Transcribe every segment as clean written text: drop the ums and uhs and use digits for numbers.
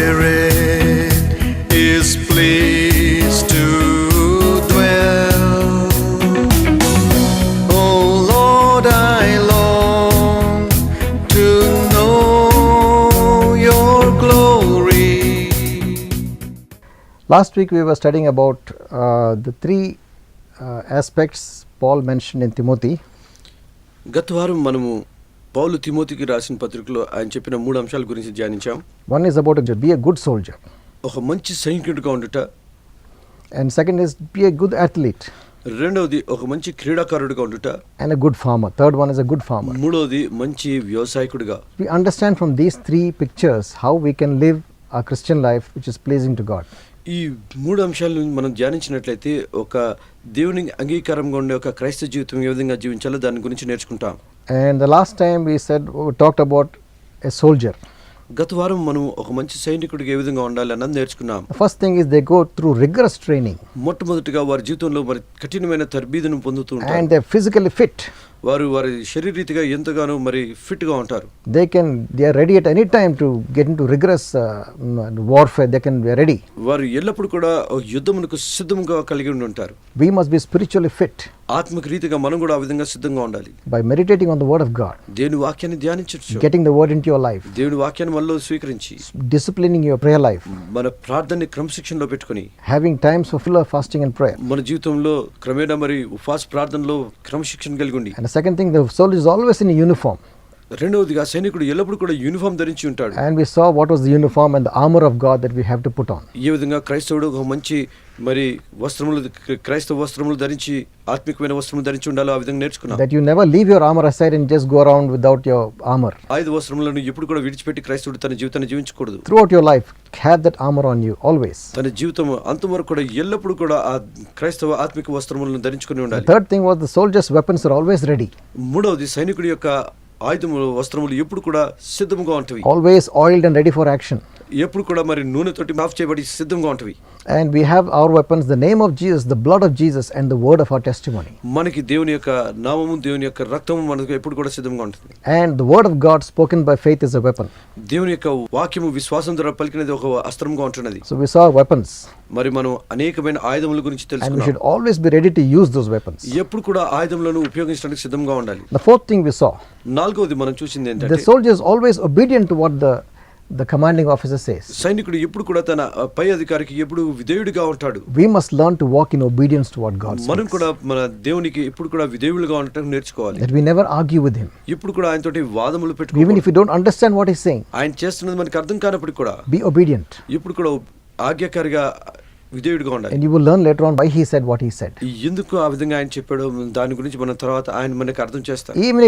Spirit is pleased to dwell. Oh Lord, I long to know your glory. Last week we were studying about the three aspects Paul mentioned in Timothy. గత వారం మనము పౌలు తిమోతికి రాసిన పత్రికలో ఆయన చెప్పిన 3 అంశాల గురించి ధ్యానించాం. One is about to be a good soldier. ఒక మంచి సైనికుడిగా ఉండుట. And second is be a good athlete. రెండవది ఒక మంచి క్రీడాకారుడిగా ఉండుట. And a good farmer. Third one is a good farmer. మూడవది మంచి వ్యవసాయకుడిగా. We understand from these three pictures how we can live a Christian life which is pleasing to God. ఈ 3 అంశాలను మనం ధ్యానించినట్లయితే ఒక దేవుని అంగీకారంగా ఉండే ఒక క్రైస్తవ జీవితం ఏ విధంగా జీవించాలో దాని గురించి నేర్చుకుంటాం. And the last time we talked about a soldier. గత వారం మనం ఒక మంచి సైనికుడిగా ఏ విధంగా ఉండాలి అన్నది నేర్చుకున్నాం. The first thing is they go through rigorous training. మొట్టమొదటిగా వారి జీవితంలో మరి కఠినమైన తర్బీదును పొందుతూ ఉంటారు. And they're physically fit. వారి శరీరీతిగా ఎంతగానో మరి ఫిట్ గా ఉంటారు. They are ready at any time to get into rigorous warfare. They are ready. వారు ఎల్లప్పుడూ కూడా యుద్ధమునకు సిద్ధంగా కలిగి ఉంటారు. We must be spiritually fit. ఆత్మిక రీతిగా మనం కూడా ఆ విధంగా సిద్ధంగా ఉండాలి. By meditating on the word of God. దేవుని వాక్యాన్ని ధ్యానించవచ్చు. Getting the word into your life. దేవుని వాక్యాన్ని మనలో స్వీకరించి disciplining your prayer life. మన ప్రార్థనని క్రమశిక్షణలో పెట్టుకొని having times for full fasting and prayer. మన జీవితంలో క్రమేణా మరి ఉపవాస ప్రార్థనలో క్రమశిక్షణ కలిగి ఉండి. And the second thing, the soldier is always in a uniform. రెండవదిగా సైనికుడు ఎల్లప్పుడూ కూడా యూనిఫామ్ ధరించి ఉంటాడు. And we saw what was the uniform and the armor of God that we have to put on. ఈ విధంగా క్రైస్తవుడు ఒక మంచి మరి క్రైస్తవ వస్త్రములు ధరించి ఆత్మికమైన వస్త్రములు ధరించి ఉండాలో ఆ విధంగా నేర్చుకున్నాం. That you never leave your armor aside and just go around without your armor. ఆయుధ వస్త్రములను ఎప్పుడు కూడా విడిచిపెట్టి క్రైస్తవుడు తన జీవితాన్ని జీవించకూడదు. Throughout your life have that armor on you always. తన జీవితం అంతవరకు కూడా ఎల్లప్పుడూ కూడా ఆ క్రైస్తవ ఆత్మిక వస్త్రములను ధరించుకొని ఉండాలి. The third thing was the soldier's weapons are always ready. మూడవది సైనికుడి యొక్క ఆయుధములు వస్త్రములు ఎప్పుడు కూడా సిద్ధంగా ఉంటవి. Always oiled and ready for action. ఎప్పుడు కూడా మరి నూనెతోటి మాఫ్ చేయబడి సిద్ధంగా ఉంటవి. And we have our weapons, the name of Jesus, the blood of Jesus and the word of our testimony. మనకి దేవుని యొక్క నామము దేవుని యొక్క రక్తము మనకు ఎప్పుడు కూడా సిద్ధంగా ఉంటుంది. And the word of God spoken by faith is a weapon. దేవుని యొక్క వాక్యము విశ్వాసం ద్వారా పలికినది ఒక అస్త్రంగా ఉంటున్నది. So we saw weapons. మరి మనం అనేకమైన ఆయుధముల గురించి తెలుసుకున్నాం. And we should always be ready to use those weapons. ఎప్పుడు కూడా ఆయుధములను ఉపయోగించడానికి సిద్ధంగా ఉండాలి. The fourth thing we saw. నాలుగవది మనం చూసింది ఏంటంటే the soldier is always obedient to what the commanding officer says. సైనికుడు ఎప్పుడు కూడా తన పై అధికారికి ఎప్పుడు విధేయుడిగా ఉంటాడు. We must learn to walk in obedience to what God says. మనం కూడా మన దేవునికి ఎప్పుడు కూడా విధేయులుగా ఉండటం నేర్చుకోవాలి. That we never argue with him. ఎప్పుడు కూడా ఆయనతోటి వాదములు పెట్టుకోవాలి. Even if you don't understand what he's saying. ఆయన చేస్తున్నది మనకు అర్థం కానప్పుడు కూడా be obedient. ఎప్పుడు కూడా ఆజ్ఞాకారిగా విధేయుడిగా ఉండాలి. And you will learn later on why he said what he said. ఎందుకు ఆ విధంగా ఆయన చెప్పాడో దాని గురించి మనం తర్వాత ఆయన మనకు అర్థం చేస్తాడు. Even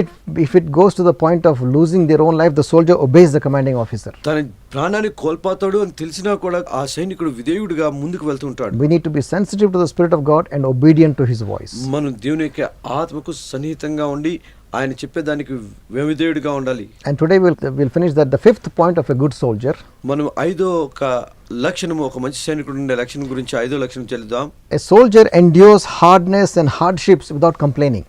if it goes to the point of losing their own life, the soldier obeys the commanding officer. తన ప్రాణాన్ని కోల్పోతాడు అని తెలిసినా కూడా ఆ సైనికుడు విధేయుడిగా ముందుకు వెళ్తూ ఉంటాడు. We need to be sensitive to the spirit of God and obedient to his voice. మనం దేవుని యొక్క ఆత్మకు సన్నిహితంగా ఉండి ఆయన చెప్పేదానికి విధేయుడిగా ఉండాలి. And today we'll finish that, the fifth point of a good soldier. మనం ఐదో ఒక లక్షణము ఒక మంచి సైనికుడు ఉండే లక్షణం గురించి ఐదో లక్షణం చెల్లిద్దాం. A soldier endures hardness and hardships without complaining.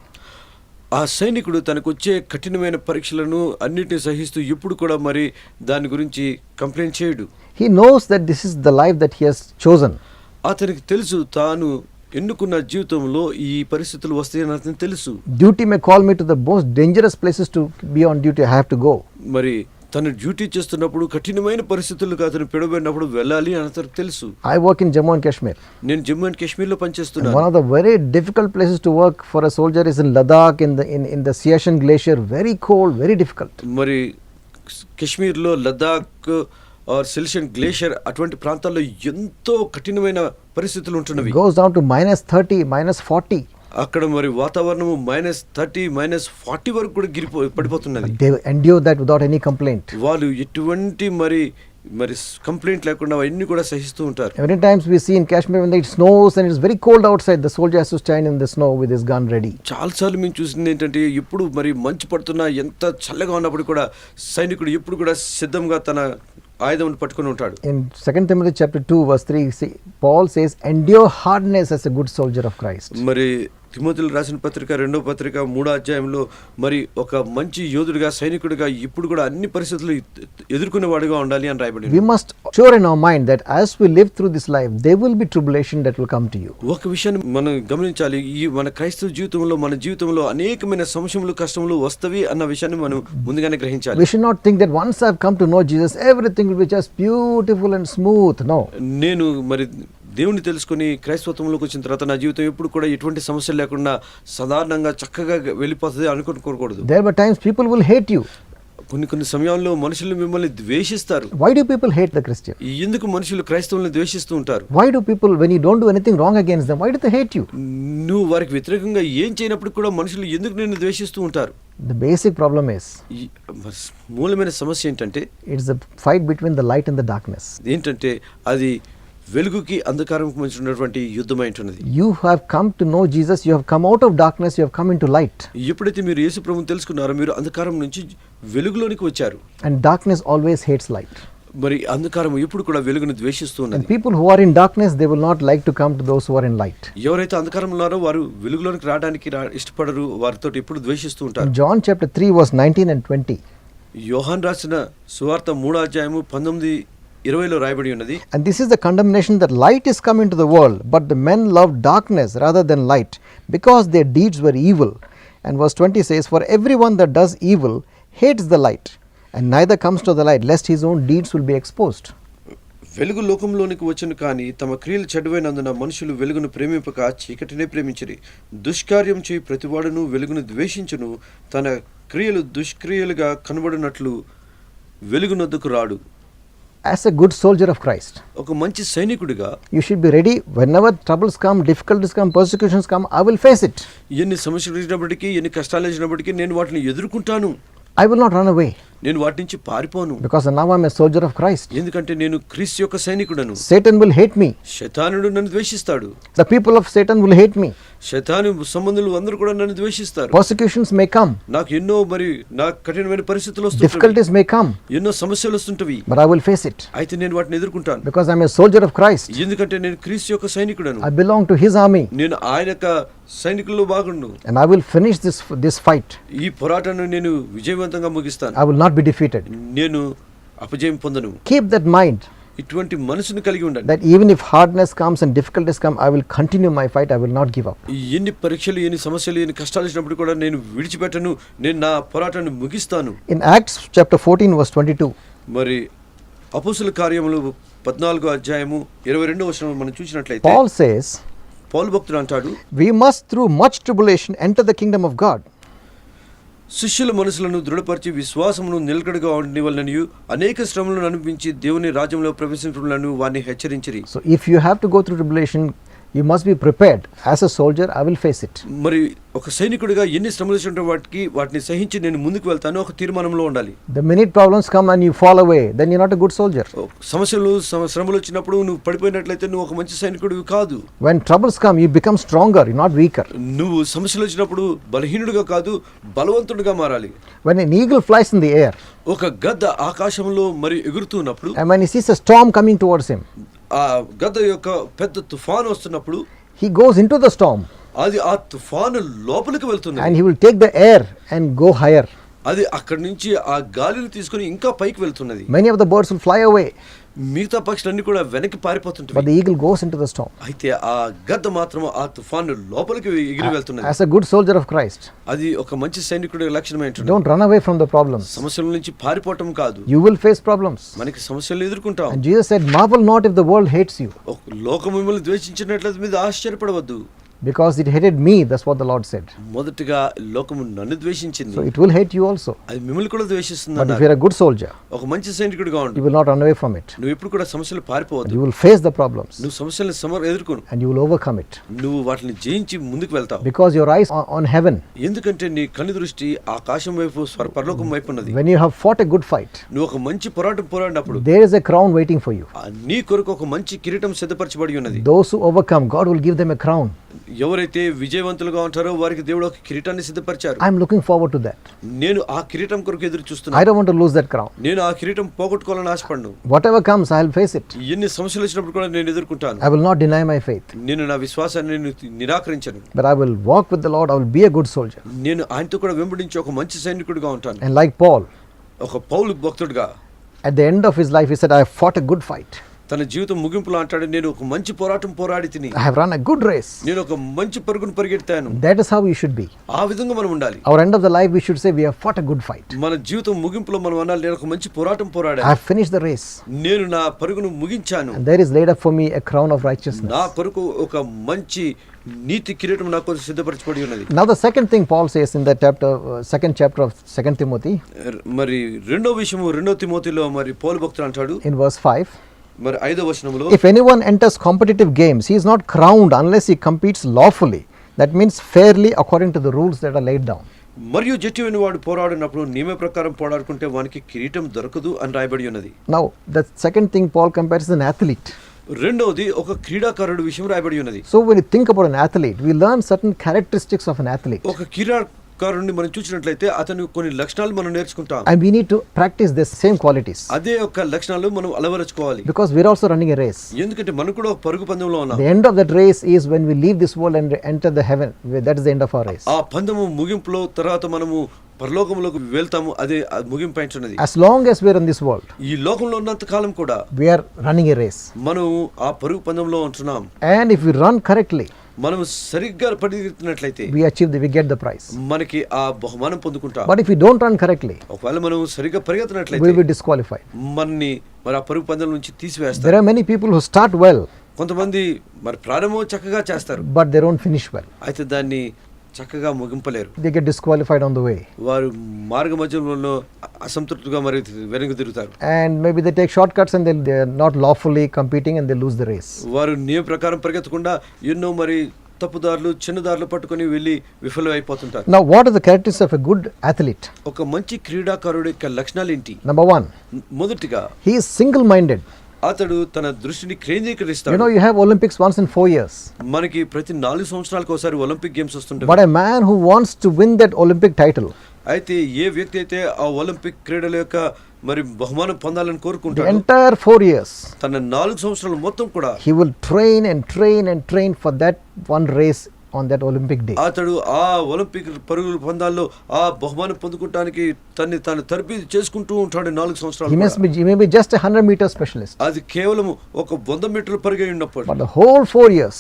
ఆ సైనికుడు తనకు వచ్చే కఠినమైన పరీక్షలను అన్నిటిని సహిస్తూ ఎప్పుడు కూడా మరి దాని గురించి కంప్లైంట్ చేయడు. He knows that this is the life that he has chosen. అతనికి తెలుసు తాను ఎన్నుకున్న జీవితంలో ఈ పరిస్థితులు వస్తాయని అతనికి తెలుసు. Duty may call me to the most dangerous places to be on duty. I have to go. మరి తను డ్యూటీ చేస్తున్నప్పుడు కఠినమైన పరిస్థితులకు అతను పిలువబడినప్పుడు వెళ్ళాలి అని అతనికి తెలుసు. I work in Jammu and Kashmir. నేను జమ్మూ అండ్ కాశ్మీర్లో పనిచేస్తున్నాను. One of the very difficult places to work for a soldier is in Ladakh, in the Siachen glacier. Very cold, very difficult. మరి కాశ్మీర్లో లదాఖ్ ఆర్ సిలిషన్ గ్లేషియర్ అటువంటి ప్రాంతాల్లో ఎంతో కఠినమైన పరిస్థితులు ఉంటున్నవి. Goes down to -30, -40. అక్కడ మరి వాతావరణము -30, -40 వరకు కూడా పడిపోతున్నది. They endure that without any complaint. వాళ్ళు ఎటువంటి మరి కంప్లైంట్ లేకుండా అవన్నీ కూడా సహిస్తూ ఉంటారు. Many times we see in Kashmir when it snows and it's very cold outside, the soldier has to stand in the snow with his gun ready. చాలాసార్లు మేము చూసింది ఏంటంటే ఎప్పుడు మరి మంచు పడుతున్నా ఎంత చల్లగా ఉన్నప్పుడు కూడా సైనికుడు ఎప్పుడు కూడా సిద్ధంగా తన ఆయుధం పట్టుకొని ఉంటాడు. In 2 Timothy chapter 2 verse 3, Paul says, endure hardness as a good soldier of Christ. మరి తిమోతిలు రాసిన పత్రిక 2వ పత్రిక 3వ అధ్యాయంలో మరి ఒక మంచి యోధుడిగా సైనికుడిగా ఇప్పుడు కూడా అన్ని పరిస్థితులు ఎదుర్కొనేవాడిగా ఉండాలి అని రాయబడింది. We must sure in our mind that as we live through this life, there will be tribulation that will come to you. ఒక విషయాన్ని మనం గమనించాలి, ఈ మన క్రైస్తవ జీవితంలో మన జీవితంలో అనేకమైన సమస్యలు కష్టములు వస్తవి అన్న విషయాన్ని మనం ముందుగానే గ్రహించాలి. We should not think that once I've come to know Jesus, everything will be just beautiful and smooth. No. నేను మరి దేవుని తెలుసుకుని క్రైస్తవత్వంలోకి వచ్చిన తర్వాత నా జీవితం ఎప్పుడు కూడా ఎటువంటి సమస్యలు లేకుండా సాధారణంగా చక్కగా వెళ్ళిపోతుంది అనుకోకూడదు. There were times people will hate you. కొన్ని సమయాల్లో మనుషులు మిమ్మల్ని ద్వేషిస్తారు. Why do people hate the Christian? ఎందుకు మనుషులు క్రైస్తవులను ద్వేషిస్తూ ఉంటారు? Why do people, when you don't do anything wrong against them, why do they hate you? నువ్వు వారికి వ్యతిరేకంగా ఏం చేయనప్పుడు కూడా మనుషులు ఎందుకు నిన్ను ద్వేషిస్తూ ఉంటారు? The basic problem is, ఈ మూలమైన సమస్య ఏంటంటే it's the fight between the light and the darkness. ఏంటంటే అది వెలుగుకి అంధకారంకి మధ్య ఉన్నటువంటి యుద్ధమై ఉంటున్నది. You have come to know Jesus, you have come out of darkness, you have come into light. ఎప్పుడైతే మీరు యేసు ప్రభువుని తెలుసుకున్నారో మీరు అంధకారం నుంచి వెలుగులోనికి వచ్చారు. And darkness always hates light. మరి అంధకారం ఎప్పుడు కూడా వెలుగును ద్వేషిస్తూ And ఉన్నది. people who are in darkness, they will not like to come to those who are in light. ఎవరైతే అంధకారంలో ఉన్నారో వారు వెలుగులోనికి రావడానికి ఇష్టపడరు, వారితో ఎప్పుడు ద్వేషిస్తూ In ఉంటారు. John chapter 3 verse 19 and 20. యోహాన్ రాసిన సువార్త 3వ అధ్యాయము 19-20లో రాయబడి ఉన్నది. And this is the condemnation, that light is come into the world, but the men loved darkness rather than light, because their deeds were evil. And verse 20 says, for everyone that does evil hates the light, and neither comes to the light, lest his own deeds will be exposed. వెలుగు లోకంలోనికి వచ్చును కానీ తమ క్రియలు చెడ్డవైనందున మనుషులు వెలుగును ప్రేమింపక చీకటినే ప్రేమించిరి. దుష్కార్యం చేయి ప్రతివాడును వెలుగును ద్వేషించును, తన క్రియలు దుష్క్రియలుగా కనబడినట్లు వెలుగునొద్దకు రాడు. As a good soldier of Christ, ఒక మంచి సైనికుడిగా you should be ready whenever troubles come, difficulties come, persecutions come, I will face it. ఎన్ని సమస్యలు వచ్చినప్పటికీ ఎన్ని కష్టాలు వచ్చినప్పటికీ నేను వాటిని ఎదుర్కొంటాను. I will not run away, నేను వాటి నుంచి పారిపోను. because now I am a soldier of Christ. ఎందుకంటే నేను క్రీస్తు యొక్క సైనికుడను. Satan will hate me. శైతానుడు నన్ను ద్వేషిస్తాడు. The people of Satan will hate me. శైతాను సంబంధులు అందరూ కూడా నన్ను ద్వేషిస్తారు. Persecutions may come, నాకు ఎన్నో మరి నాకు కఠినమైన పరిస్థితులు వస్తుంటాయి, difficulties may come, ఎన్నో సమస్యలు వస్తుంటవి. but I will face it, అయితే నేను వాటిని ఎదుర్కొంటాను. because I am a soldier of Christ. ఎందుకంటే నేను క్రీస్తు యొక్క సైనికుడను. I belong to his army, నేను ఆయన యొక్క సైనికుల్లో భాగంను. and I will finish this fight. ఈ పోరాటాన్ని నేను విజయవంతంగా ముగిస్తాను. I will not be defeated. నేను అపజయం పొందను. Keep that mind, ఇటువంటి మనసును కలిగి ఉండండి. that even if hardness comes and difficulties come, I will continue my fight, I will not give up. ఎన్ని పరీక్షలు ఎన్ని సమస్యలు ఎన్ని కష్టాలు వచ్చినప్పుడు కూడా నేను విడిచిపెట్టను, నేను నా పోరాటాన్ని ముగిస్తాను. In Acts chapter 14 verse 22, మరి అపోస్తుల కార్యములు 14వ అధ్యాయము 22వ వచనం మనం చూసినట్లయితే Paul says, పౌలు భక్తుడు అంటాడు, we must through much tribulation enter the kingdom of God. శిష్యుల మనసులను దృఢపరిచి విశ్వాసమును నిలకడగా ఉండనివలననియు అనేక శ్రమలను అనిపించి దేవుని రాజ్యంలో ప్రవేశించడం వారిని హెచ్చరించిరి. So if you have to go through tribulation, you must be prepared. As a soldier, I will face it. మరి ఒక సైనికుడిగా ఎన్ని శ్రమలు వచ్చిన వాటిని సహించి నేను ముందుకు వెళ్తాను ఒక తీర్మానంలో ఉండాలి. The minute problems come and you fall away, then you're not a good soldier. శ్రమలు వచ్చినప్పుడు నువ్వు పడిపోయినట్లయితే నువ్వు ఒక మంచి సైనికుడివి కాదు. When troubles come, you become stronger, you're not weaker. నువ్వు సమస్యలు వచ్చినప్పుడు బలహీనుడిగా కాదు బలవంతుడిగా మారాలి. When an eagle flies in the air, ఒక గద్ద ఆకాశంలో మరి ఎగురుతున్నప్పుడు, and when he sees a storm coming towards him, ఆ గద్ద యొక్క పెద్ద తుఫాను వస్తున్నప్పుడు he goes into the storm, అది ఆ తుఫాను లోపలికి వెళ్తుంది, and he will take the air and go higher. అది అక్కడి నుంచి ఆ గాలిని తీసుకొని ఇంకా పైకి వెళ్తున్నది. Many of the birds will fly away, మిగతా పక్షులన్నీ కూడా వెనక్కి but పారిపోతుంటాయి. the eagle goes into the storm. అయితే ఆ గద్ద మాత్రం ఆ తుఫాను లోపలికి ఎగిరి వెళ్తున్నది. As a good soldier of Christ, అది ఒక మంచి సైనికుడి లక్షణమే ఉంటుంది. don't run away from the problems. సమస్యల నుంచి పారిపోవటం కాదు, You will face problems. మనకి సమస్యలు ఎదుర్కొంటాం. And Jesus said, marvel not if the world hates you, లోకం మిమ్మల్ని ద్వేషించినట్లయితే మీద ఆశ్చర్యపడవద్దు, because it hated me. That's what the Lord said. మొదటిగా లోకము నన్ను ద్వేషించింది, So it will hate you also. అది మిమ్మల్ని కూడా ద్వేషిస్తుంది But if అన్నారు. you're a good soldier, ఒక మంచి సైనికుడిగా ఉండు, you will not run away from it. నువ్వు ఎప్పుడు కూడా సమస్యలు పారిపోవద్దు. You will face the problems నువ్వు సమస్యలను ఎదుర్కొను, and you will overcome it, నువ్వు వాటిని జయించి ముందుకు వెళ్తావు. because your eyes are on heaven. ఎందుకంటే నీ కన్ను దృష్టి ఆకాశం వైపు పరలోకం వైపు ఉన్నది. When you have fought a good fight, నువ్వు ఒక మంచి పోరాడినప్పుడు there is a crown waiting for you. నీ కొరకు ఒక మంచి కిరీటం సిద్ధపరచబడి ఉన్నది. Those who overcome, God will give them a crown. ఎవరైతే విజయవంతులుగా ఉంటారో వారికి దేవుడు ఒక కిరీటాన్ని సిద్ధపరిచారు. I am looking forward to that. నేను ఆ కిరీటం కొరకు ఎదురు I చూస్తున్నాను. don't want to lose that crown. నేను ఆ కిరీటం పోగొట్టుకోవాలని ఆశపడను. Whatever comes, I will face it. ఎన్ని సమస్యలు వచ్చినప్పుడు కూడా నేను ఎదుర్కొంటాను. I will not deny my faith. నేను నా విశ్వాసాన్ని నిరాకరించను. But I will walk with the Lord. I will be a good soldier. నేను ఆయనతో కూడా వెంబడించి ఒక మంచి సైనికుడిగా ఉంటాను. And like Paul, ఒక పౌలు భక్తుడిగా at the end of his life, he said, I have fought a good fight. తన జీవితం ముగింపులో అంటాడు, నేను ఒక మంచి పోరాటం పోరాడి తిని, I have run a good race. నేను ఒక మంచి పరుగును పరిగెత్తాను. That is how we should be. ఆ విధంగా మనం ఉండాలి. Our end of the life, we should say, we have fought a good fight. మన జీవితం ముగింపులో మనం అనాలి, నేను ఒక మంచి పోరాటం I పోరాడాను. have finished the race. నేను నా పరుగును ముగించాను. And there is laid up for me a crown of righteousness. నా కొరకు ఒక మంచి నీతి కిరీటం నా కొరకు సిద్ధపరచబడి ఉన్నది. Now the second thing Paul says in the second chapter of 2 Timothy, మరి రెండో విషయము 2 తిమోతిలో మరి పౌలు భక్తుడు అంటాడు, in verse 5, మరి 5వ వచనంలో, if anyone enters competitive games, he is not crowned unless he competes lawfully. That means fairly according to the rules that are laid down. మరియు జట్టు వాడు పోరాడినప్పుడు నియమ ప్రకారం పోరాడుకుంటే వానికి కిరీటం దొరకదు అని రాయబడి ఉన్నది. Now the second thing Paul compares is an athlete. రెండవది ఒక క్రీడాకారుడు విషయం రాయబడి ఉన్నది. So when you think about an athlete, we learn certain characteristics of an athlete. ఒక క్రీడాకారుడిని మనం చూసినట్లయితే అతను కొన్ని లక్షణాలు మనం నేర్చుకుంటాం. And we need to practice the same qualities. అదే ఒక లక్షణాలు మనం అలవరుచుకోవాలి. Because we are also running a race. ఎందుకంటే మనం కూడా ఒక పరుగు పందెంలో ఉన్నాం. The end of that race is when we leave this world and enter the heaven. That is the end of our race. ఆ పందెము ముగింపులో తర్వాత మనము పరలోకంలోకి వెళ్తాము. అదే ముగింపు అయినది. As long as we are in this world, ఈ లోకంలో ఉన్నంత కాలం కూడా we are running a race. మనం ఆ పరుగు పందెంలో ఉంటున్నాం. And if we run correctly, మనం సరిగ్గా పరిగెత్తినట్లయితే we get the prize. మనకి ఆ బహుమానం పొందుకుంటాం. But if we don't run correctly, ఒకవేళ మనం సరిగ్గా we పరిగెత్తినట్లయితే will be disqualified. మనని మరి ఆ పరుగు పందెం నుంచి తీసివేస్తారు. There are many people who start well, కొంతమంది మరి ప్రారంభం చక్కగా చేస్తారు, but they don't finish well. అయితే దాన్ని చక్కగా ముగింపలేరు. They get disqualified on the way. వారు మార్గ మధ్యంలో అసంతృప్తిగా మరి వెనక్కి తిరుగుతారు. And maybe they take shortcuts and they are not lawfully competing and they lose the race. వారు నియమ ప్రకారం పరిగెత్తకుండా ఎన్నో మరి తప్పుదారులు చిన్న దారులు పట్టుకొని వెళ్ళి విఫలం అయిపోతుంటారు. Now what are the characteristics of a good athlete? ఒక మంచి క్రీడాకారుడి యొక్క లక్షణాలు ఏంటి? Number 1, మొదటిగా he is single minded. అతడు తన దృష్టిని కేంద్రీకరిస్తాడు. You know, you have Olympics once in 4 years. మనకి ప్రతి 4 సంవత్సరాలకు ఒకసారి ఒలింపిక్ గేమ్స్ వస్తుంటాయి. But a man who wants to win that Olympic title, అయితే ఏ వ్యక్తి అయితే ఆ ఒలింపిక్ క్రీడల యొక్క మరి బహుమానం పొందాలని the కోరుకుంటాడు, entire 4 years, తన 4 సంవత్సరాలు మొత్తం కూడా he will train and train and train for that one race on that Olympic day. అతడు ఆ ఒలింపిక్ పరుగుల పందాల్లో ఆ బహుమానం పొందుకోవడానికి తాను తరబేదు చేసుకుంటూ ఉంటాడు 4 సంవత్సరాలు. He may be just a 100-meter specialist. అది కేవలం ఒక 100 మీటర్ల పరిగె ఉన్నప్పుడు, But the whole 4 years,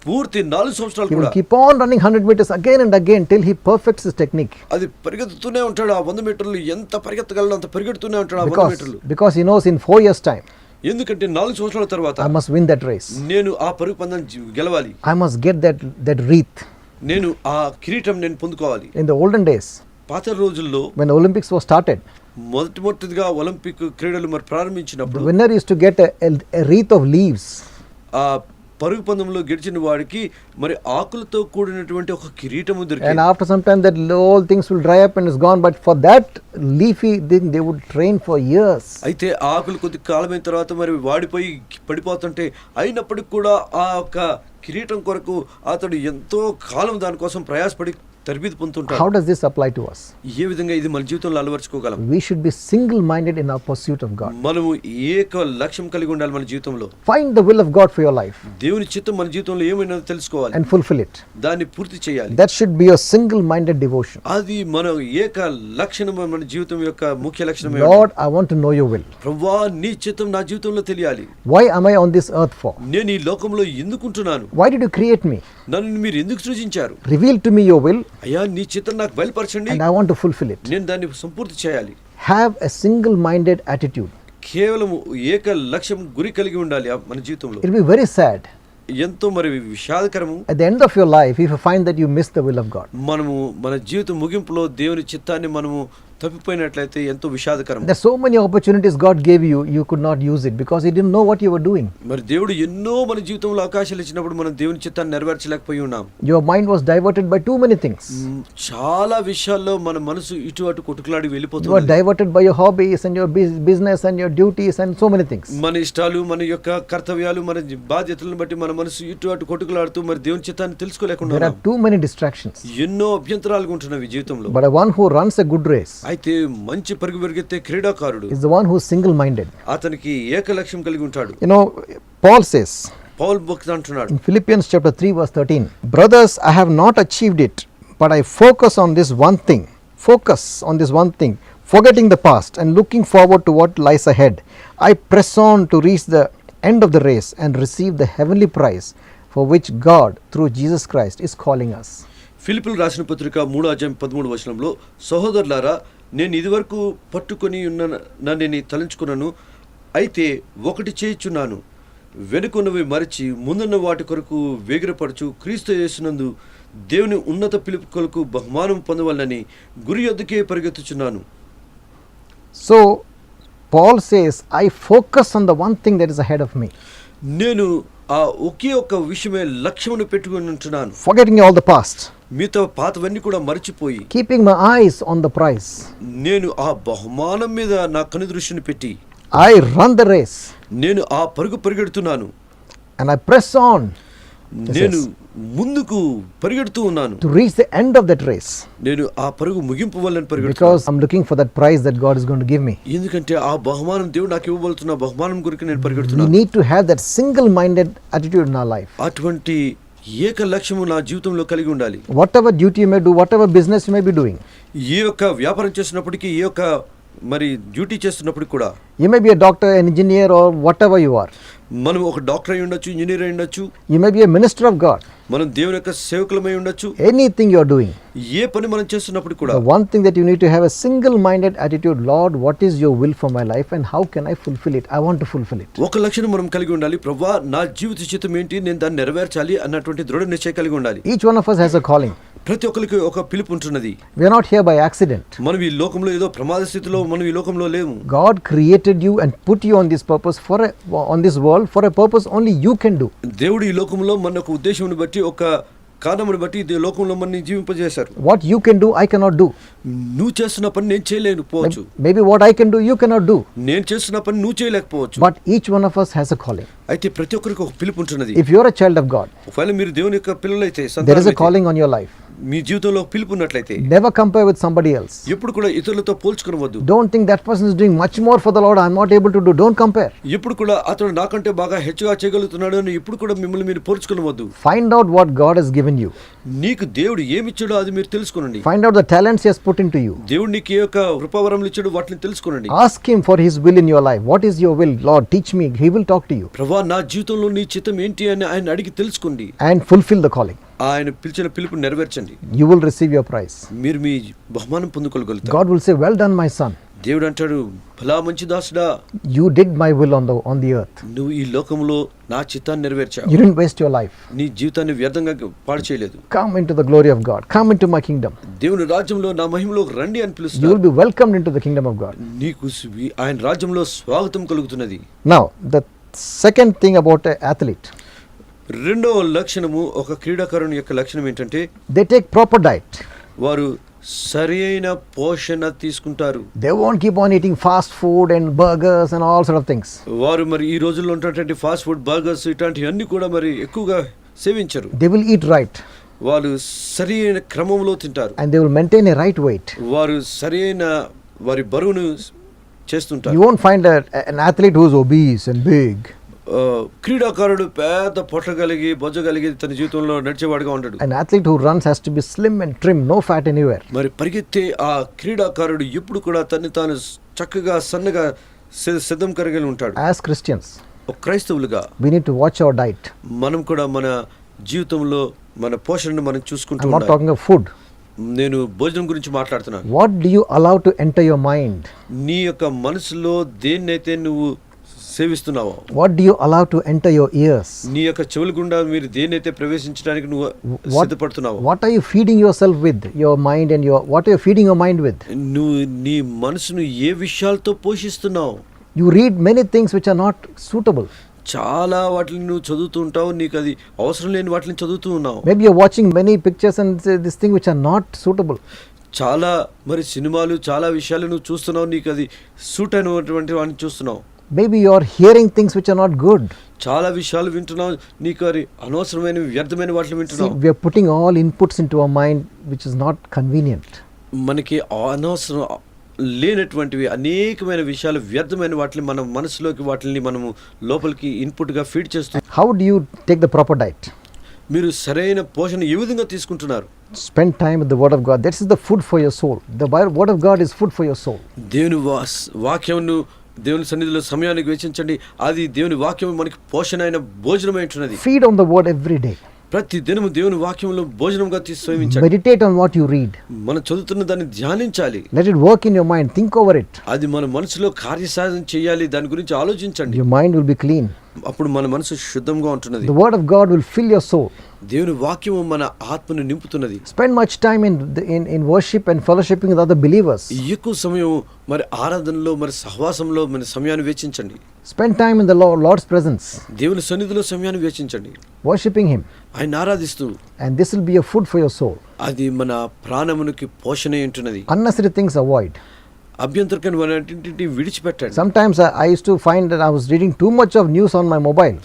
పూర్తి 4 సంవత్సరాలు he will కూడా keep on running 100 meters again and again till he perfects his technique. అది పరిగెత్తుతూనే ఉంటాడు. ఆ 100 మీటర్లు ఎంత పరిగెత్తగలడో అంత పరిగెడుతూనే ఉంటాడు ఆ 100 మీటర్లు. Because he knows in 4 years time, ఎందుకంటే 4 సంవత్సరాల తర్వాత I must win that race. నేను ఆ పరుగు పందెం గెలవాలి. I must get that wreath. నేను ఆ కిరీటం నేను పొందుకోవాలి. In the olden days, పాత రోజుల్లో when the Olympics was started, మొదటిగా ఒలింపిక్ క్రీడలు మరి the ప్రారంభించినప్పుడు winner used to get a wreath of leaves. ఆ పరుగు పందెంలో గెలిచిన వాడికి మరి ఆకులతో కూడినటువంటి ఒక కిరీటము And దొరికింది. after some time, that all things will dry up and it's gone. But for that leafy thing, they would train for years. అయితే ఆ ఆకులు కొద్ది కాలమైన తర్వాత మరి వాడిపోయి పడిపోతుంటే అయినప్పటికీ కూడా ఆ యొక్క కిరీటం కొరకు అతడు ఎంతో కాలం దానికోసం ప్రయాసపడి తరబేదు పొందుతుంటాడు. How does this apply to us? ఏ విధంగా ఇది మన జీవితంలో అలవర్చుకోగలం? We should be single-minded in our pursuit of God. మనము ఏక లక్ష్యం కలిగి ఉండాలి మన జీవితంలో. Find the will of God for your life దేవుని చిత్తం మన జీవితంలో ఏమైనా తెలుసుకోవాలి, and fulfill it. దాన్ని పూర్తి చేయాలి. That should be a single-minded devotion. అది మన ఏక లక్షణం, మన జీవితం యొక్క ముఖ్య లక్షణం. Lord, I want to know your will. ప్రభువా, నీ చిత్తం నా జీవితంలో తెలియాలి. Why am I on this earth for? నేను ఈ లోకంలో ఎందుకుంటున్నాను? Why did you create me? నన్ను మీరు ఎందుకు సృజించారు? Reveal to me your will అయ్యా, నీ చిత్తం నాకు బయలుపరచండి, and I want to fulfill it. నేను దాన్ని సంపూర్తి చేయాలి. Have a single-minded attitude. కేవలం ఏక లక్ష్యం గురి కలిగి ఉండాలి మన జీవితంలో. It will be very sad ఎంతో మరి విషాదకరము at the end of your life if you find that you miss the will of God. మనము మన జీవితం ముగింపులో దేవుని చిత్తాన్ని మనము తప్పిపోయినట్లయితే ఎంతో విషాదకరం. There's so many opportunities God gave you, you could not use it because you didn't know what you were doing. మరి దేవుడు ఎన్నో మన జీవితంలో అవకాశాలు ఇచ్చినప్పుడు మనం దేవుని చిత్తాన్ని నెరవేర్చలేకపోయి ఉన్నాం. Your mind was diverted by too many things. చాలా విషయాల్లో మన మనసు ఇటు అటు కొట్టుకులాడి You were వెళ్ళిపోతుంది. diverted by your hobbies and your business and your duties and so many things. మన ఇష్టాలు, మన యొక్క కర్తవ్యాలు, మన బాధ్యతలను బట్టి మన మనసు ఇటు అటు కొట్టుకులాడుతూ మరి దేవుని చిత్తాన్ని తెలుసుకోలేకుండా There are ఉన్నాం. too many distractions. ఎన్నో అభ్యంతరాలు ఉంటున్నవి జీవితంలో. But one who runs a good race అయితే మంచి పరుగు పరిగెత్తే క్రీడాకారుడు is the one who is single-minded. అతనికి ఏక లక్ష్యం కలిగి ఉంటాడు. You know, Paul says పౌలు భక్తుడు అంటున్నాడు in Philippians chapter 3 verse 13, brothers, I have not achieved it, but I focus on this one thing, forgetting the past and looking forward to what lies ahead. I press on to reach the end of the race and receive the heavenly prize for which God through Jesus Christ is calling us. ఫిలిప్పీలు రాసిన పత్రిక 3:13 సహోదరులారా, నేను ఇదివరకు పట్టుకొని ఉన్న నన్ను తలంచుకున్నాను, అయితే ఒకటి చేయుచున్నాను, వెనుకున్నవి మరచి ముందున్న వాటి కొరకు వేగిరపడుచు క్రీస్తు యేసునందు దేవుని ఉన్నత పిలుపు కొరకు బహుమానం పొందవలనని గురి యొద్దకే పరిగెత్తుచున్నాను. So Paul says, I focus on the one thing that is ahead of me, నేను ఆ ఒకే ఒక్క విషయమే లక్ష్యమును పెట్టుకొని ఉంటున్నాను. forgetting all the past, మీతో పాతవన్నీ కూడా మరచిపోయి keeping my eyes on the prize. నేను ఆ బహుమానం మీద నా కనుదృష్టిని పెట్టి I run the race నేను ఆ పరుగు పరిగెడుతున్నాను. and I press on నేను ముందుకు పరిగెడుతూ ఉన్నాను. to reach the end of that race నేను ఆ పరుగు ముగింపు వల్లని పరిగెడుతున్నాను. because I'm looking for that prize that God is going to give me. ఎందుకంటే ఆ బహుమానం దేవుడు నాకు ఇవ్వబోతున్న బహుమానం గురించి నేను We పరిగెడుతున్నాను. need to have that single-minded attitude in our life. అటువంటి ఏక లక్ష్యము నా జీవితంలో కలిగి ఉండాలి. Whatever duty you may do, whatever business you may be doing, ఏ యొక్క వ్యాపారం చేస్తున్నప్పటికీ, ఏ యొక్క మరి డ్యూటీ చేస్తున్నప్పుడు కూడా, you may be a doctor, an engineer, or whatever you are. మనం ఒక డాక్టర్ అయి ఉండొచ్చు, ఇంజనీర్ అయి ఉండొచ్చు, You may be a minister of God. మనం దేవుని యొక్క సేవకులమై ఉండొచ్చు. Anything you are doing, ఏ పని మనం చేస్తున్నప్పుడు కూడా the one thing that you need to have a single-minded attitude, Lord, what is your will for my life and how can I fulfill it? I want to fulfill it. ఒక లక్షణం మనం కలిగి ఉండాలి. ప్రభువా, నా జీవిత చిత్తం ఏంటి, నేను దాన్ని నెరవేర్చాలి అన్నటువంటి దృఢ నిశ్చయం కలిగి ఉండాలి. Each one of us has a calling. ప్రతి ఒక్కరికి ఒక పిలుపు ఉంటున్నది. We are not here by accident. మనం ఈ లోకంలో ఏదో ప్రమాద స్థితిలో మనం ఈ లోకంలో లేము. God created you and put you on this purpose on this world for a purpose only you can do. దేవుడు ఈ లోకంలో మన ఒక ఉద్దేశం బట్టి, ఒక కారణమును బట్టి ఈ లోకంలో మనని జీవింపజేశారు. What you can do, I cannot do. నువ్వు చేస్తున్న పని నేను చేయలేకపోవచ్చు. Maybe what I can do, you cannot do. నేను చేస్తున్న పని నువ్వు చేయలేకపోవచ్చు. But each one of us has a calling. అయితే ప్రతి ఒక్కరికి ఒక పిలుపు ఉంటున్నది. If you are a child of God, ఒకవేళ మీరు దేవుని యొక్క పిల్లలైతే, there is a సంతానమైతే, calling on your life. మీ జీవితంలో ఒక పిలుపు ఉన్నట్లయితే Never compare with somebody else. ఎప్పుడు కూడా ఇతరులతో పోల్చుకోవద్దు. Don't think that person is doing much more for the Lord, I am not able to do. Don't compare. ఎప్పుడు కూడా అతడు నాకంటే బాగా హెచ్చుగా చేయగలుగుతున్నాడు అని ఇప్పుడు కూడా మిమ్మల్ని మీరు పోల్చుకోవద్దు. Find out what God has given you. నీకు దేవుడు ఏమిచ్చాడో అది మీరు తెలుసుకోనండి. Find out the talents He has put into you. దేవుడు నీకు ఏ యొక్క కృపావరములు ఇచ్చాడో వాటిని తెలుసుకోనండి. Ask Him for His will in your life. What is your will? Lord, teach me. He will talk to you. ప్రభువా, నా జీవితంలో నీ చిత్తం ఏంటి అని ఆయన అడిగి తెలుసుకోండి. And fulfill the calling. ఆయన పిలిచిన పిలుపు నెరవేర్చండి. You will receive your prize. మీరు మీ బహుమానం పొందుకోగలుగుతారు. God will say, well done, my son. దేవుడు అంటాడు, భలా మంచి దాసుడా, You did my will on the earth. నువ్వు ఈ లోకంలో నా చిత్తాన్ని నెరవేర్చావు. You didn't waste your life. నీ జీవితాన్ని వ్యర్థంగా పాడు చేయలేదు. Come into the glory of God. Come into my kingdom. దేవుని రాజ్యంలో, నా మహిమలో రండి అని You పిలుస్తాడు. will be welcomed into the kingdom of God. నీకు ఆయన రాజ్యంలో స్వాగతం కలుగుతున్నది. Now, the second thing about an athlete, రెండవ లక్షణము, ఒక క్రీడాకారుని యొక్క లక్షణం ఏంటంటే they take proper diet. వారు సరైన పోషణ తీసుకుంటారు. They won't keep on eating fast food and burgers and all sort of things. వారు మరి ఈ రోజుల్లో ఉన్నటువంటి ఫాస్ట్ ఫుడ్, బర్గర్స్ ఇట్లాంటివన్నీ కూడా మరి ఎక్కువగా సేవించరు. They will eat right వారు సరైన క్రమంలో తింటారు. and they will maintain a right weight. వారు సరైన వారి బరువును చేస్తుంటారు. You won't find an athlete who is obese and big. క్రీడాకారుడు పెద్ద పొట్ట కలిగి, బొజ్జ కలిగి తన జీవితంలో నడిచేవాడుగా ఉంటాడు. An athlete who runs has to be slim and trim, no fat anywhere. మరి పరిగెత్తే ఆ క్రీడాకారుడు ఎప్పుడు కూడా తన్ని తాను చక్కగా సన్నగా సిద్ధం కలిగి ఉంటాడు. As Christians, ఒక క్రైస్తవులుగా we need to watch our diet. మనం కూడా మన జీవితంలో మన పోషణను మనం చూసుకుంటూ I'm not ఉండాలి. talking of food. నేను భోజనం గురించి మాట్లాడుతున్నాను. What do you allow to enter your mind? నీ యొక్క మనసులో దేన్నైతే నువ్వు సేవిస్తున్నావో, what do you allow to enter your ears, నీ యొక్క చెవుల గుండా మీరు దేనైతే ప్రవేశించడానికి నువ్వు సిద్ధపడుతున్నావో, what are you feeding yourself with, your mind and your what are you feeding your mind with. నువ్వు నీ మనసును ఏ విషయాలతో పోషిస్తున్నావు. You read many things which are not suitable. చాలా వాటిని నువ్వు చదువుతూ ఉంటావు, నీకు అది అవసరం లేని వాటిని చదువుతూ ఉన్నావు. Maybe you're watching many pictures and say this thing which are not suitable. చాలా మరి సినిమాలు చాలా విషయాలు నువ్వు చూస్తున్నావు, నీకు అది సూట్ అయినటువంటి వాటిని చూస్తున్నావు. Maybe you're hearing things which are not good. చాలా విషయాలు వింటున్నావు, నీకు అది అనవసరమైన వ్యర్థమైన వాటిని See, వింటున్నావు. we are putting all inputs into our mind which is not convenient. మనకి అనవసరం లేనటువంటివి అనేకమైన విషయాలు వ్యర్థమైన వాటిని మన మనసులోకి వాటిని మనము లోపలికి ఇన్పుట్గా ఫీడ్ చేస్తాం. How do you take the proper diet? మీరు సరైన పోషణ ఏ విధంగా తీసుకుంటున్నారు? Spend time with the word of God. This is the food for your soul. The word of God is food for your soul. దేవుని వాక్యమును దేవుని సన్నిధిలో సమయానికి వెచ్చించండి. అది దేవుని వాక్యం మనకి పోషణ అయిన భోజనం ఉంటున్నది. Feed on the word every day. ప్రతి దినము దేవుని వాక్యంలో భోజనంగా సేవించండి. Meditate on what you read. మనం చదువుతున్న దాన్ని ధ్యానించాలి. Let it work in your mind. Think over it. అది మన మనసులో కార్యసాధన చేయాలి, దాని గురించి ఆలోచించండి. Your mind will be clean. అప్పుడు మన మనసు శుద్ధంగా ఉంటున్నది. The word of God will fill your soul. దేవుని వాక్యము మన ఆత్మను నింపుతున్నది. Spend much time in worship and fellowshipping with other believers. ఎక్కువ సమయం మరి ఆరాధనలో మరి సహవాసంలో మన సమయాన్ని వెచ్చించండి. Spend time in the Lord's presence. దేవుని సన్నిధిలో సమయాన్ని వెచ్చించండి. Worshiping Him. ఆయన ఆరాధిస్తూ. And this will be a food for your soul. అది మన ప్రాణమునికి పోషణ ఉంటున్నది. Unnecessary things avoid. అభ్యంతరకరమైనటువంటి విడిచిపెట్టండి. Sometimes I used to find that I was reading too much of news on my mobile.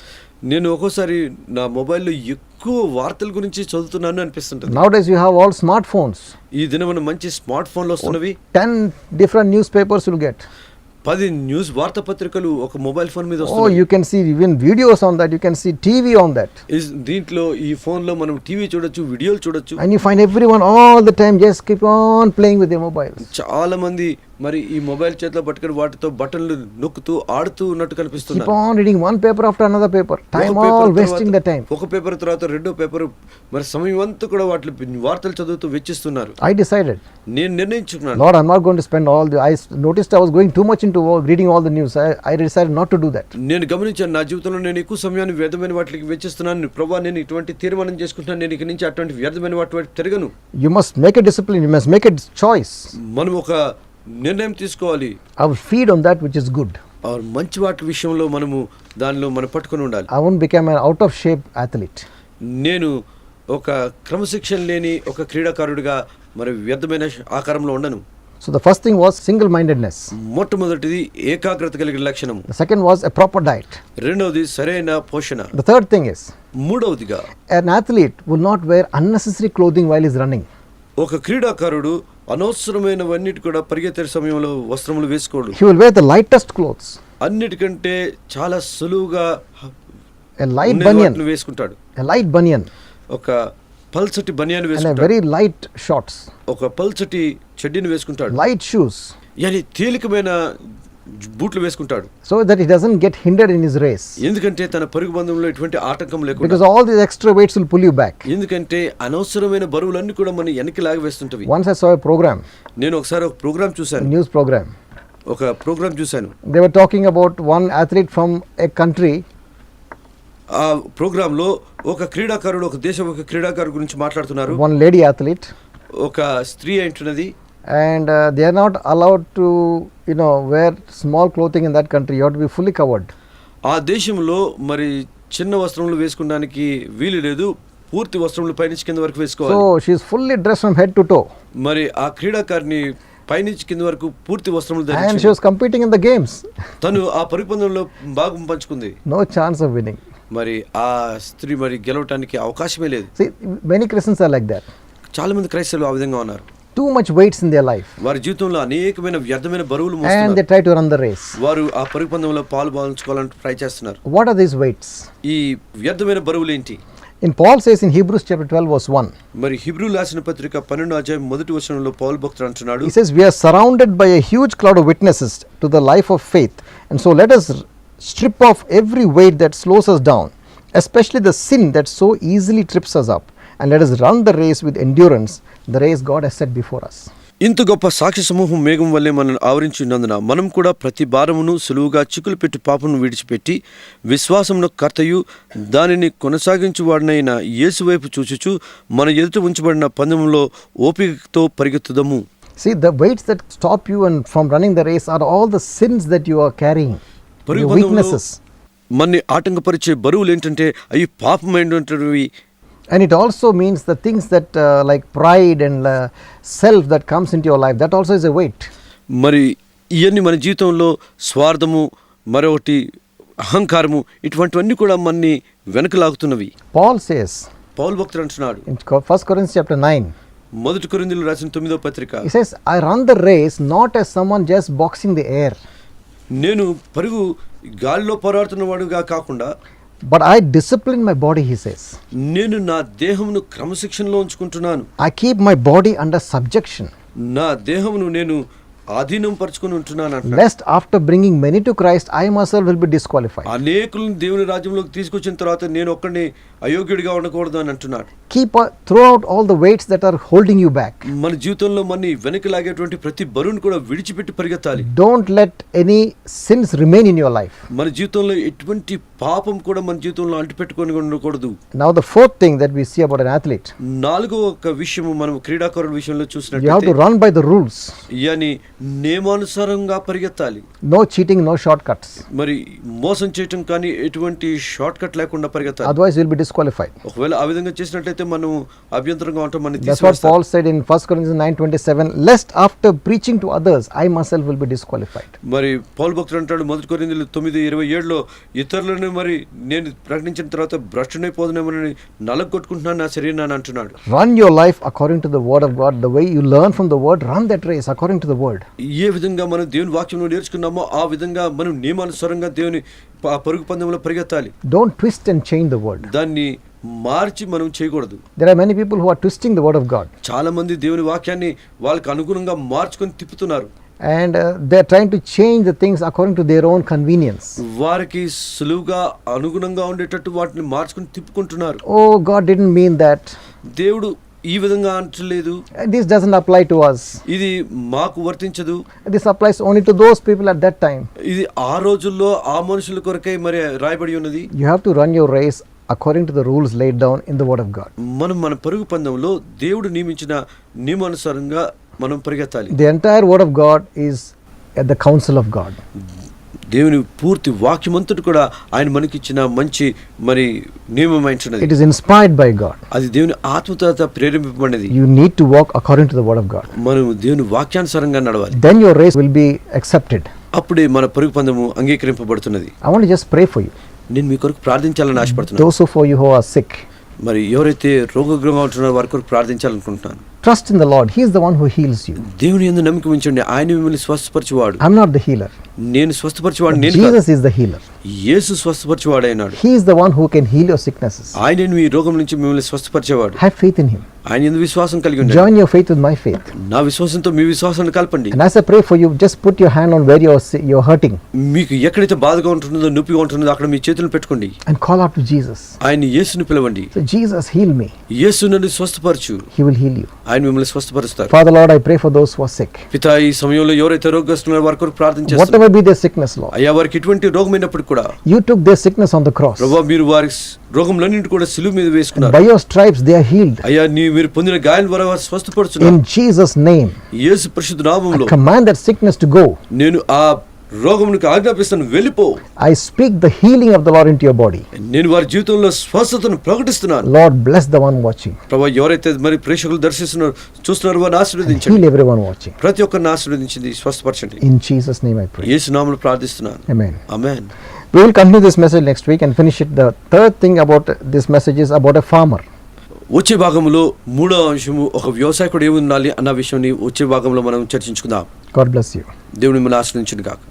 నేను ఒక్కోసారి నా మొబైల్లో ఎక్కువ వార్తల గురించి చదువుతున్నాను అనిపిస్తుంటుంది. Nowadays you have all smartphones. ఈ దినమున మంచి స్మార్ట్ ఫోన్లు వస్తున్నవి. 10 different newspapers you'll get. 10 news వార్తాపత్రికలు ఒక మొబైల్ ఫోన్ మీద Oh, వస్తున్నాయి. you can see even videos on that. You can see TV on that. దీంట్లో ఈ ఫోన్ లో మనం టీవీ చూడొచ్చు, వీడియోలు చూడొచ్చు. And you find everyone all the time just keep on playing with their mobiles. చాలా మంది మరి ఈ మొబైల్ చేతిలో పట్టుకొని వాటితో బటన్లు నొక్కుతూ ఆడుతూ ఉన్నట్టు Keep కనిపిస్తున్నారు. on reading one paper after another paper. Time ఒక all paper wasting the time. ఒక పేపర్ తర్వాత రెండో పేపర్, మరి సమయం అంతా కూడా వాటి వార్తలు చదువుతూ వెచ్చిస్తున్నారు. I decided, నేను నిర్ణయించుకున్నాను, Lord, I'm not going to spend all the. I noticed I was going too much into reading all the news. I decided not to do that. నేను గమనించాను నా జీవితంలో నేను ఎక్కువ సమయాన్ని వ్యర్థమైన వాటికి వెచ్చిస్తున్నాను. ప్రభువా, నేను ఇటువంటి తీర్మానం చేసుకుంటున్నాను, నేను ఇక నుంచి అటువంటి వ్యర్థమైన వాటి వైపు తిరగను. You must make a discipline. You must make a choice. మనం ఒక నిర్ణయం తీసుకోవాలి. I will feed on that which is good. మంచి వాటి విషయంలో మనము దానిలో మనం పట్టుకొని ఉండాలి. I won't become an out of shape athlete. నేను ఒక క్రమశిక్షణ లేని ఒక క్రీడాకారుడిగా మరి వ్యర్థమైన ఆకారంలో ఉండను. So the first thing was single-mindedness. మొట్టమొదటిది ఏకాగ్రత కలిగిన లక్షణం. The second was a proper diet. రెండవది సరైన పోషణ. The third thing is, మూడవదిగా an athlete will not wear unnecessary clothing while he's running. ఒక క్రీడాకారుడు అనవసరమైనవన్నిటి కూడా పరిగెత్తే సమయంలో వస్త్రములు వేసుకోడు. He will wear the lightest clothes. అన్నిటికంటే చాలా సులువుగా A light ఉండే banyan. వాటిని వేసుకుంటాడు. A light banyan. ఒక పల్చటి బనియాన్ And a వేసుకుంటాడు. very light shorts. ఒక పల్చటి చెడ్డీని వేసుకుంటాడు. Light shoes. yani తేలికమైన బూట్లు వేసుకుంటాడు. So that he doesn't get hindered in his race. ఎందుకంటే తన పరుగు బంధంలో ఎటువంటి ఆటంకం లేకుండా. Because all these extra weights will pull you back. ఎందుకంటే అనవసరమైన బరువులన్నీ కూడా మన వెనక్కి లాగి వేస్తుంటవి. Once I saw a program. నేను ఒకసారి ఒక ప్రోగ్రామ్ చూశాను. News program. ఒక ప్రోగ్రామ్ చూశాను. They were talking about one athlete from a country. ఆ ప్రోగ్రామ్ లో ఒక క్రీడాకారుడు, ఒక దేశం ఒక క్రీడాకారుడు గురించి మాట్లాడుతున్నారు. One lady athlete. ఒక స్త్రీ అంటున్నది. And they are not allowed to, wear small clothing in that country. You have to be fully covered. ఆ దేశంలో మరి చిన్న వస్త్రములు వేసుకోవడానికి వీలు లేదు. పూర్తి వస్త్రములు పైనుంచి కింద వరకు వేసుకోవాలి. So she is fully dressed from head to toe. మరి ఆ క్రీడాకారిని పైనుంచి కింద వరకు పూర్తి వస్త్రములు And she ధరించింది. was competing in the games. తను ఆ పరిపందంలో భాగం పంచుకుంది. No chance of winning. మరి ఆ స్త్రీ మరి గెలవటానికి అవకాశమే లేదు. See, many Christians are like that. చాలా మంది క్రైస్తవులు ఆ విధంగా ఉన్నారు. Too much weights in their life. వారి జీవితంలో అనేకమైన వ్యర్థమైన బరువులు And they మోస్తున్నారు. try to run the race. వారు ఆ పరిపందంలో పాలు పంచుకోవాలని ట్రై చేస్తున్నారు. What are these weights? ఈ వ్యర్థమైన బరువులు ఏంటి? In Paul says in Hebrews chapter 12 verse 1. మరి హీబ్రూ రాసిన పత్రిక 12వ అధ్యాయం మొదటి వచనంలో పౌలు భక్తుడు అంటున్నాడు. He says, we are surrounded by a huge cloud of witnesses to the life of faith. And so let us strip off every weight that slows us down, especially the sin that so easily trips us up. And let us run the race with endurance, the race God has set before us. ఇంత గొప్ప సాక్షి సమూహం మేఘం వల్లే మనల్ని ఆవరించి ఉన్నందున మనం కూడా ప్రతి భారమును సులువుగా చిక్కులు పెట్టి పాపను విడిచిపెట్టి విశ్వాసమును కర్తయు దానిని కొనసాగించువాడినైన యేసు వైపు చూచుచు మన ఎదుట ఉంచబడిన పందెంలో ఓపికతో పరిగెత్తుదము. See, the weights that stop you and from running the race are all the sins that you are carrying, your weaknesses. మనని ఆటంకపరిచే బరువులు ఏంటంటే అవి పాపమైనటువంటివి. And it also means the things that like pride and self that comes into your life, that also is a weight. మరి ఇవన్నీ మన జీవితంలో స్వార్థము, మరొకటి అహంకారము, ఇటువంటివన్నీ కూడా మనని వెనకలాగుతున్నవి. Paul says పౌలు భక్తుడు అంటున్నాడు in 1 Corinthians chapter 9, మొదటి కొరింథీయులకు రాసిన 9వ పత్రిక, he says, I run the race not as someone just boxing the air, నేను పరుగు గాలిలో పోరాడుతున్న వాడుగా కాకుండా but I discipline my body, he says. నేను నా దేహమును క్రమశిక్షణలో ఉంచుకుంటున్నాను. I keep my body under subjection, నా దేహమును నేను ఆధీనం పరుచుకొని ఉంటున్నాను అంటున్నాడు. lest after bringing many to Christ I myself will be disqualified. అనేకులను దేవుని రాజ్యంలోకి తీసుకొచ్చిన తర్వాత నేను ఒక్కడిని అయోగ్యుడిగా ఉండకూడదు అని అంటున్నాడు. Keep throw out all the weights that are holding you back. మన జీవితంలో మనని వెనక్కి లాగేటువంటి ప్రతి బరువును కూడా విడిచిపెట్టి పరిగెత్తాలి. Don't let any sins remain in your life. మన జీవితంలో ఎటువంటి పాపం కూడా మన జీవితంలో అంటిపెట్టుకొని ఉండకూడదు. Now the fourth thing that we see about an athlete, నాలుగో ఒక విషయము మనం క్రీడాకారుల విషయంలో you have to చూసినట్లయితే run by the rules. yani నియమానుసారంగా పరిగెత్తాలి. No cheating, no shortcuts, మరి మోసం చేయటం కానీ ఎటువంటి షార్ట్ కట్ లేకుండా పరిగెత్తాలి. otherwise you will be disqualified. ఒకవేళ ఆ విధంగా చేసినట్లయితే మనం అభ్యంతరంగా ఉంటాం. మనం That's what Paul said in 1 Corinthians 9:27, lest after preaching to others I myself will be disqualified. మరి పౌలు భక్తుడు అంటాడు మొదటి కొరింథీయులు 9:27లో ఇతరులను మరి నేను ప్రకటించిన తర్వాత భ్రష్టునైపోదునేమోనని నలగొట్టుకుంటున్నాను నా శరీరాన్ని అంటున్నాడు. Run your life according to the word of God. The way you learn from the word, run that race according to the word. ఏ విధంగా మనం దేవుని వాక్యంలో నేర్చుకున్నామో ఆ విధంగా మనం నియమానుసారంగా దేవుని పరుగు పందెంలో పరిగెత్తాలి. Don't twist and change the word. దాన్ని మార్చి మనం చేయకూడదు. There are many people who are twisting the word of God, చాలా మంది దేవుని వాక్యాన్ని వాళ్ళకి అనుగుణంగా మార్చుకొని తిప్పుతున్నారు. and they are trying to change the things according to their own convenience. వారికి సులువుగా అనుగుణంగా ఉండేటట్టు వాటిని మార్చుకొని తిప్పుకుంటున్నారు. Oh, God didn't mean that. దేవుడు ఈ విధంగా అంటలేదు. This doesn't apply to us. ఇది మాకు వర్తించదు. This applies only to those people at that time. ఇది ఆ రోజుల్లో ఆ మనుషుల కొరకై మరి రాయబడి ఉన్నది. You have to run your race according to the rules laid down in the word of God. మనం మన పరుగు పందెంలో దేవుడు నియమించిన నియమానుసారంగా మనం పరిగెత్తాలి. The entire word of God is at the counsel of God. దేవుని పూర్తి వాక్యమంతటి కూడా ఆయన మనకిచ్చిన మంచి మరి నియమమైనది. It is inspired by God. అది దేవుని ఆత్మతో ప్రేరేపింపబడినది. You need to walk according to the word of God. మనం దేవుని వాక్యానుసారంగా నడవాలి. Then your race will be accepted. అప్పుడే మన పరుగు పందెము అంగీకరింపబడుతున్నది. I want to just pray for you. నేను మీ కొరకు ప్రార్థించాలని ఆశపడుతున్నాను. Those for you who are sick, మరి ఎవరైతే రోగగ్రహంగా ఉంటున్నారో వారి కొరకు ప్రార్థించాలనుకుంటున్నాను. trust in the Lord. He is the one who heals you. దేవుని యందు నమ్మిక ఉంచండి. ఆయన మిమ్మల్ని స్వస్థపరచువాడు. I'm not the healer. నేను స్వస్థపరచువాడు నేను కాదు. Jesus is the healer. Yesu స్వస్థపరచువాడైనాడు. He is the one who can heal your sicknesses. ఆయన మీ రోగం నుంచి మిమ్మల్ని స్వస్థపరచేవాడు. Have faith in him. ఆయన యందు విశ్వాసం కలిగి ఉండండి. Join your faith with my faith. నా విశ్వాసంతో మీ విశ్వాసాన్ని కలపండి. And as I pray for you, just put your hand on where you're hurting మీకు ఎక్కడైతే బాధగా ఉంటుందో నొప్పిగా ఉంటుందో అక్కడ మీ చేతులను పెట్టుకోండి. and call out to Jesus. ఆయన యేసుని పిలవండి. So Jesus, heal me. యేసు నన్ను స్వస్థపరచు. He will heal you. ఆయన మిమ్మల్ని స్వస్థపరుస్తారు. Father Lord, I pray for those who are sick. పితా ఈ సమయంలో ఎవరైతే రోగగ్రస్తులున్నారో వారి కొరకు ప్రార్థన చేస్తున్నారు. Whatever be their sickness, Lord. అయ్యా వారికి ఎటువంటి రోగమైనప్పుడు కూడా You took their sickness on the cross. ప్రభువా మీరు వారి రోగంలన్నింటి కూడా సిలువ మీద వేసుకున్నారు. By your stripes they are healed. అయ్యా మీరు పొందిన గాయాల ద్వారా వారు స్వస్థపరుచున్నారు. In Jesus' name, యేసు పరిశుద్ధ నామములో I command that sickness to go. నేను ఆ రోగమునికి ఆజ్ఞాపిస్తాను, వెళ్ళిపో. I speak the healing of the Lord into your body. నేను వారి జీవితంలో స్వస్థతను ప్రకటిస్తున్నాను. Lord, bless the one watching. ప్రభువా ఎవరైతే మరి ప్రేక్షకులు దర్శిస్తున్నారు చూస్తున్నారు వారిని ఆశీర్వదించండి. Heal everyone watching. ప్రతి ఒక్కరిని ఆశీర్వదించింది స్వస్థపరచండి. In Jesus' name I pray. యేసు నామములో ప్రార్థిస్తున్నాను. Amen. Amen. We will continue this message next week and finish it. The third thing about this message is about a farmer. వచ్చే భాగంలో మూడో అంశము ఒక వ్యవసాయకుడు ఏమి ఉండాలి అన్న విషయాన్ని వచ్చే భాగంలో మనం చర్చించుకుందాం. God bless you. దేవుని మిమ్మల్ని ఆశీర్వదించును గాక.